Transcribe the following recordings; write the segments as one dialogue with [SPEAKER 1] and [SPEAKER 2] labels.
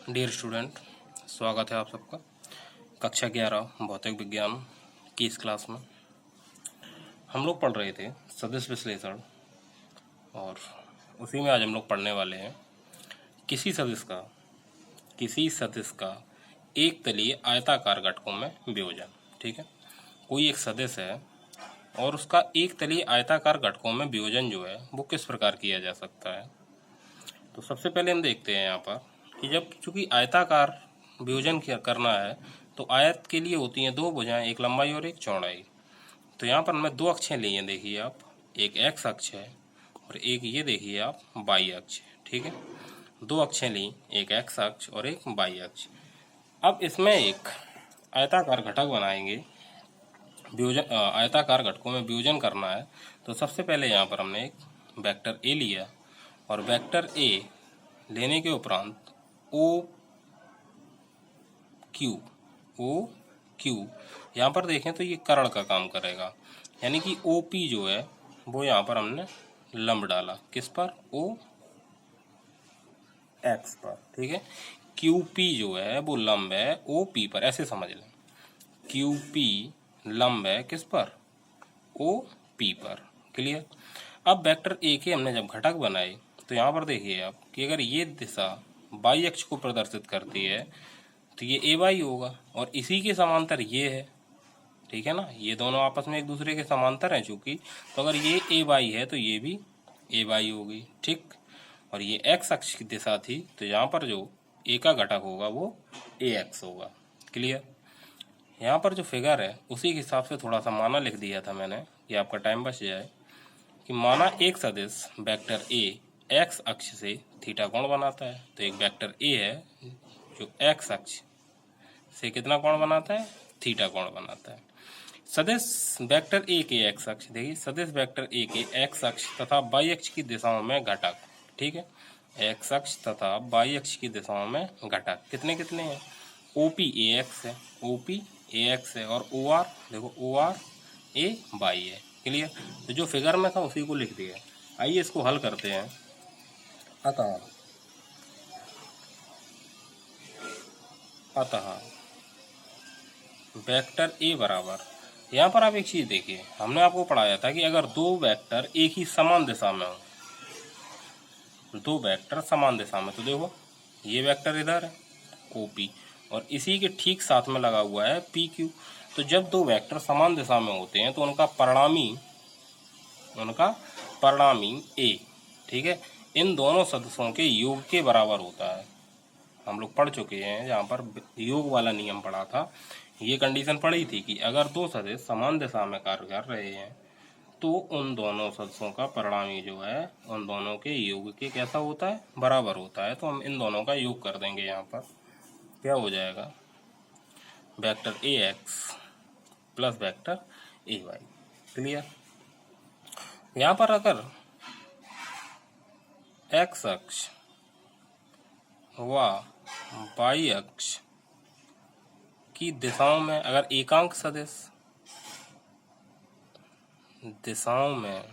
[SPEAKER 1] Dear student, स्वागत है आप सबका कक्षा 11 भौतिक विज्ञान की इस क्लास में। हम लोग पढ़ रहे थे सदिश विश्लेषण और उसी में आज हम लोग पढ़ने वाले हैं किसी सदिश का एक तलीय आयताकार घटकों में वियोजन। ठीक है, कोई एक सदिश है और उसका एक तलीय आयताकार घटकों में वियोजन जो है वो किस प्रकार किया जा सकता है। तो सबसे पहले हम देखते हैं यहाँ पर कि जब चूंकि आयताकार वियोजन करना है तो आयत के लिए होती हैं दो भुजाएं, एक लंबाई और एक चौड़ाई। तो यहाँ पर हमने दो अक्षें ली हैं, देखिए आप, एक एक्स अक्ष है और एक ये देखिए आप वाई अक्ष है। ठीक है, दो अक्षें ली, एक एक्स अक्ष और एक वाई अक्ष। अब इसमें एक आयताकार घटक बनाएंगे, वियोजन आयताकार घटकों में वियोजन करना है। तो सबसे पहले यहाँ पर हमने एक वेक्टर ए लिया और वेक्टर ए लेने के उपरांत ओ क्यू यहाँ पर देखें तो ये कर्ण का काम करेगा, यानी कि ओ पी जो है वो यहाँ पर हमने लंब डाला, किस पर, ओ एक्स पर। ठीक है, क्यू पी जो है वो लंब है ओ पी पर, ऐसे समझ लें, क्यू पी लंब है किस पर, ओ पी पर। क्लियर। अब वेक्टर ए के हमने जब घटक बनाए तो यहाँ पर देखिए आप कि अगर ये दिशा वाई अक्ष को प्रदर्शित करती है तो ये ए वाई होगा और इसी के समांतर ये है। ठीक है ना, ये दोनों आपस में एक दूसरे के समांतर हैं चूंकि, तो अगर ये ए वाई है तो ये भी ए वाई होगी। ठीक, और ये एक्स अक्ष की दिशा थी तो यहाँ पर जो ए का घटक होगा वो ए एक्स होगा। क्लियर। यहाँ पर जो फिगर है उसी के हिसाब से थोड़ा सा माना लिख दिया था मैंने कि आपका टाइम बच जाए, कि माना एक सदिश वेक्टर ए एक्स अक्ष से थीटा कोण बनाता है। तो एक वेक्टर ए है जो एक्स अक्ष से कितना कोण बनाता है, थीटा कोण बनाता है। सदिश वेक्टर ए के एक्स अक्ष, देखिए सदिश वेक्टर ए के एक्स अक्ष तथा वाई अक्ष की दिशाओं में घटक। ठीक है, एक्स अक्ष तथा वाई अक्ष की दिशाओं में घटक कितने कितने हैं, ओपी ए एक्स है, ओपी ए एक्स है और ओ आर देखो ओ आर ए वाई है। क्लियर। तो जो फिगर में था उसी को लिख दिया। आइए इसको हल करते हैं। अतः वेक्टर ए बराबर, यहाँ पर आप एक चीज देखिए, हमने आपको पढ़ाया था कि अगर दो वेक्टर एक ही समान दिशा में हो, दो वेक्टर समान दिशा में, तो देखो ये वेक्टर इधर है ओपी और इसी के ठीक साथ में लगा हुआ है पी क्यू। तो जब दो वेक्टर समान दिशा में होते हैं तो उनका परिणामी ए, ठीक है, इन दोनों सदिशों के योग के बराबर होता है। हम लोग पढ़ चुके हैं, जहाँ पर योग वाला नियम पढ़ा था, ये कंडीशन पढ़ी थी कि अगर दो सदिश समान दिशा में कार्य कर रहे हैं तो उन दोनों सदिशों का परिणामी जो है उन दोनों के योग के कैसा होता है, बराबर होता है। तो हम इन दोनों का योग कर देंगे। यहाँ पर क्या हो जाएगा, vector A X plus vector A Y. Clear. यहाँ पर अगर एक्स अक्ष व वाई अक्ष की दिशाओं में अगर एकांक सदिश दिशाओं में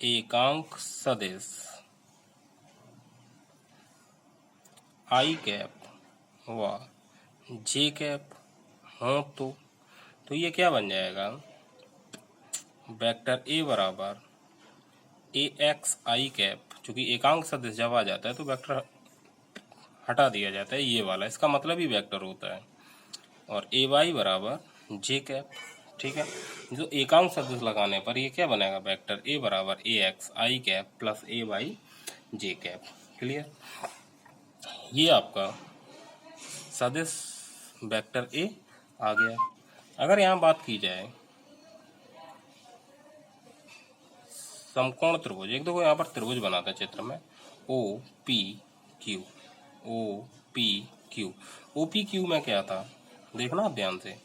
[SPEAKER 1] एकांक सदिश आई कैप व जे कैप हो तो ये क्या बन जाएगा, वेक्टर ए बराबर ए एक्स आई कैप। चूंकि एकांक सदिश जब आ जाता है तो वेक्टर हटा दिया जाता है, ये वाला, इसका मतलब ही वेक्टर होता है। और ए वाई बराबर जे कैप। ठीक है, जो एकांक सदिश लगाने पर ये क्या बनेगा, वेक्टर ए बराबर ए x I cap plus a Y J cap. Clear. ये आपका सदिश वेक्टर ए आ गया। अगर यहाँ बात की जाए समकोण त्रिभुज, एक देखो यहाँ पर त्रिभुज बनाता है चित्र में, O P Q, O P Q. O P Q में क्या था, देखना आप ध्यान से,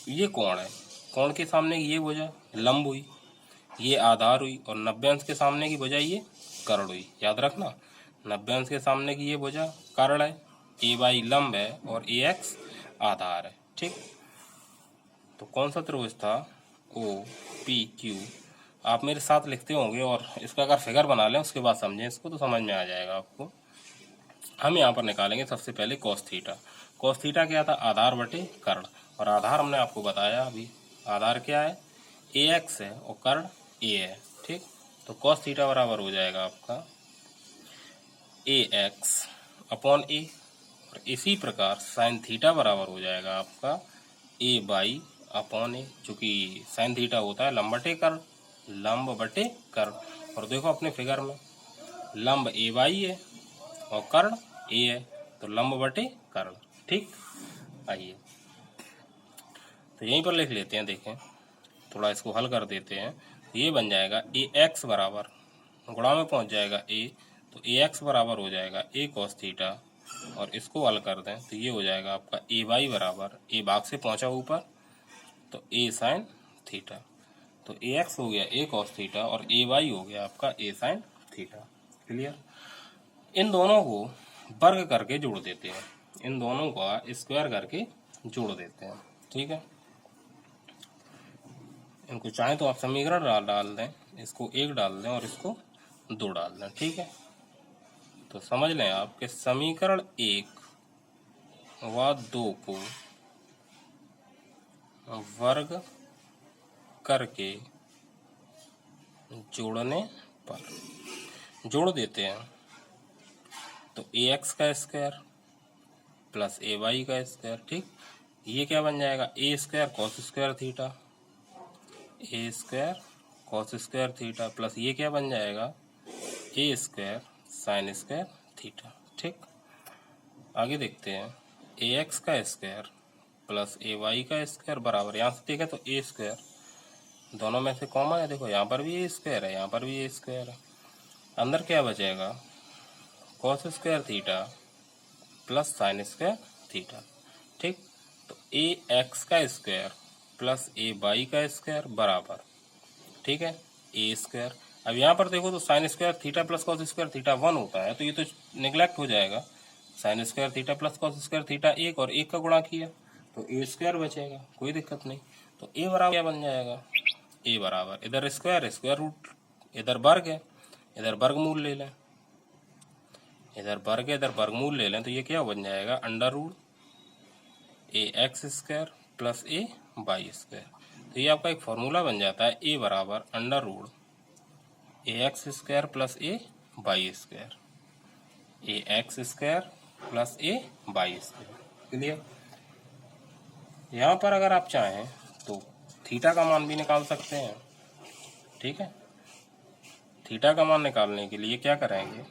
[SPEAKER 1] ये कोण है, कोण के सामने की ये भुजा लंब हुई, ये आधार हुई, और 90 अंश के सामने की भुजा ये कर्ण हुई। याद रखना, 90 अंश के सामने की ये भुजा कर्ण है, ए वाई लंब है और ए एक्स आधार है। ठीक, तो कौन सा त्रिभुज था, ओ पी क्यू। आप मेरे साथ लिखते होंगे और इसका अगर फिगर बना लें उसके बाद समझें इसको तो समझ में आ जाएगा आपको। हम यहाँ पर निकालेंगे सबसे पहले कॉस थीटा। कॉस थीटा क्या था? आधार बटे कर्ण, और आधार हमने आपको बताया अभी, आधार क्या है? ए एक्स है और कर्ण ए है, ठीक। तो कॉस थीटा बराबर हो जाएगा आपका ए एक्स अपॉन ए, और इसी प्रकार साइन थीटा बराबर हो जाएगा आपका ए बाई अपॉन ए, चूंकि साइन थीटा होता है लंब बटे कर्ण, लंब बटे कर्ण। और देखो अपने फिगर में लंब ए बाई है और कर्ण ए है, तो लंब बटे कर्ण, ठीक। आइए तो यहीं पर लिख लेते हैं, देखें थोड़ा इसको हल कर देते हैं। तो ये बन जाएगा ए एक्स बराबर, गुणा में पहुंच जाएगा ए, तो ए एक्स बराबर हो जाएगा ए कॉस थीटा, और इसको हल कर दें तो ये हो जाएगा आपका ए वाई बराबर, ए भाग से पहुंचा ऊपर तो ए साइन थीटा। तो ए एक्स हो गया ए कॉस थीटा और ए वाई हो गया आपका ए साइन थीटा। क्लियर? इन दोनों को वर्ग करके जोड़ देते हैं, इन दोनों का स्क्वायर करके जोड़ देते हैं, ठीक है। इनको चाहे तो आप समीकरण डाल दें, इसको 1 डाल दें और इसको 2 डाल दें, ठीक है। तो समझ लें आप कि समीकरण 1 व 2 को वर्ग करके जोड़ने पर जोड़ देते हैं तो ए एक्स का स्क्वायर प्लस ए वाई का स्क्वायर, ठीक। ये क्या बन जाएगा? A square cos square theta, a square cos square theta, plus ये क्या बन जाएगा? A square sine square theta, ठीक। आगे देखते हैं, ए एक्स का स्क्वायर प्लस ए वाई का स्क्वायर बराबर, यहाँ से देखें तो ए स्क्वायर, दोनों में से कॉमन है, देखो यहाँ पर भी ए स्क्वायर है, यहाँ पर भी ए स्क्वायर है। अंदर क्या बचेगा? Cos square theta plus sign square theta, ठीक। तो ए एक्स का स्क्वायर प्लस ए वाई का स्क्वायर बराबर, ठीक है, ए स्क्वायर। अब यहाँ पर देखो तो sign square theta plus cos square theta 1 होता है, तो ये तो निगलेक्ट हो जाएगा। Sign square theta plus cos square theta 1 और 1 का गुणा किया तो ए स्क्वायर बचेगा, कोई दिक्कत नहीं। तो ए बराबर क्या बन जाएगा? ए बराबर इधर स्क्वायर है, स्क्वायर रूट, इधर वर्ग है, इधर वर्गमूल ले लें, इधर वर्ग है, इधर वर्गमूल ले लें, तो ये क्या बन जाएगा? Under root A x square plus a Y square. तो ये आपका एक फॉर्मूला बन जाता है, ए बराबर under root A x square plus a Y square, A x square plus a Y square. Clear? यहाँ पर अगर आप चाहें तो थीटा का मान भी निकाल सकते हैं, ठीक है। थीटा का मान निकालने के लिए क्या करेंगे?